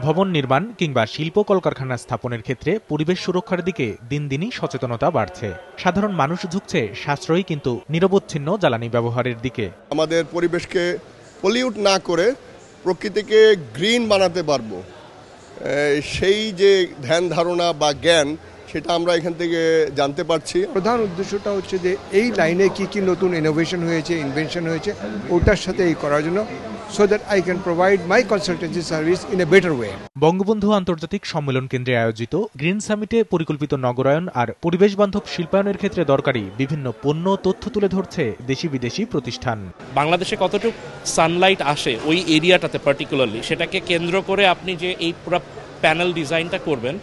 ভবন নির্মাণ কিংবা শিল্প কলকারখানা স্থাপনের ক্ষেত্রে পরিবেশ সুরক্ষার দিকে দিন দিনই সচেতনতা বাড়ছে। সাধারণ মানুষ ঝুঁকছে সাশ্রয়ী কিন্তু নিরবচ্ছিন্ন জ্বালানি ব্যবহারের দিকে। আমাদের পরিবেশকে পলিউট না করে প্রকৃতিকে গ্রিন বানাতে পারবো, সেই যে ধ্যান ধারণা বা জ্ঞান, সেটা আমরা এখান থেকে জানতে পারছি। প্রধান উদ্দেশ্যটা হচ্ছে যে এই লাইনে কি কি নতুন ইনোভেশন হয়েছে, ইনভেনশন হয়েছে, ওটার সাথে এই করার জন্য, so that I can provide my consultancy service in a better way. Bangabandhu আন্তর্জাতিক সম্মেলন কেন্দ্রে আয়োজিত গ্রিন সামিটে পরিকল্পিত নগরায়ন আর পরিবেশ বান্ধব শিল্পায়নের ক্ষেত্রে দরকারি বিভিন্ন পণ্য তথ্য তুলে ধরছে দেশি বিদেশি প্রতিষ্ঠান। বাংলাদেশে কতটুকু সানলাইট আসে ওই এরিয়াটাতে পার্টিকুলারলি, সেটাকে কেন্দ্র করে আপনি যে এই পুরো প্যানেল ডিজাইনটা করবেন,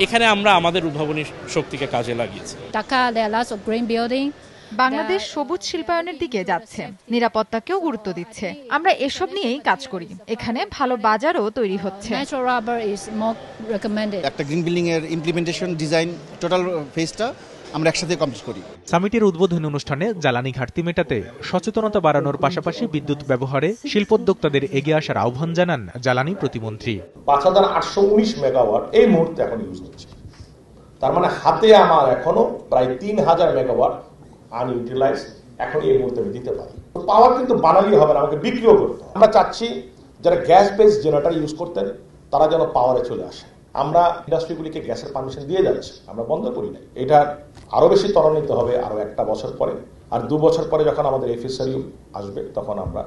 এখানে আমরা আমাদের উদ্ভাবনী শক্তিকে কাজে লাগিয়েছি। বাংলাদেশ সবুজ শিল্পায়নের দিকে যাচ্ছে, নিরাপত্তাকেও গুরুত্ব দিচ্ছে। আমরা এসব নিয়েই কাজ করি। এখানে ভালো বাজারও তৈরি হচ্ছে। একটা গ্রিন বিল্ডিং এর ইমপ্লিমেন্টেশন ডিজাইন টোটাল ফেজটা আমরা একসাথে কমপ্লিট করি। সামিটের উদ্বোধনী অনুষ্ঠানে জ্বালানি ঘাটতি মেটাতে সচেতনতা বাড়ানোর পাশাপাশি বিদ্যুৎ ব্যবহারে শিল্পোদ্যোক্তাদের এগিয়ে আসার আহ্বান জানান জ্বালানি প্রতিমন্ত্রী। 5819 মেগাওয়াট এই মুহূর্তে এখন ইউজ হচ্ছে। তার মানে হাতে আমার এখনো প্রায় 3000 মেগাওয়াট আনইউটিলাইজ এখন এই মুহূর্তে আমি দিতে পারি। পাওয়ার কিন্তু বানালি হবে না, আমাকে বিক্রিও করতে হবে। আমরা চাচ্ছি যারা গ্যাস বেস জেনারেটর ইউজ করতেন তারা যেন পাওয়ারে চলে আসে। আমরা ইন্ডাস্ট্রিগুলিকে গ্যাসের পারমিশন দিয়ে যাচ্ছি, আমরা বন্ধ করি নাই। এটা আরো বেশি ত্বরান্বিত হবে আরো 1 বছর পরে, আর 2 বছর পরে যখন আমাদের এফএসআরইউ আসবে তখন আমরা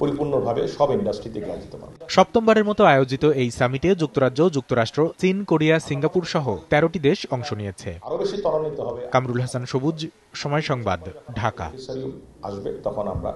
পরিপূর্ণভাবে সব ইন্ডাস্ট্রিতে গ্যাস দিতে পারব। সপ্তমবারের মতো আয়োজিত এই সামিটে যুক্তরাজ্য, যুক্তরাষ্ট্র, চীন, কোরিয়া, সিঙ্গাপুর সহ 13টি দেশ অংশ নিয়েছে। আরো বেশি ত্বরান্বিত হবে। কামরুল হাসান সবুজ, সময় সংবাদ, ঢাকা। এফএসআরইউ আসবে তখন আমরা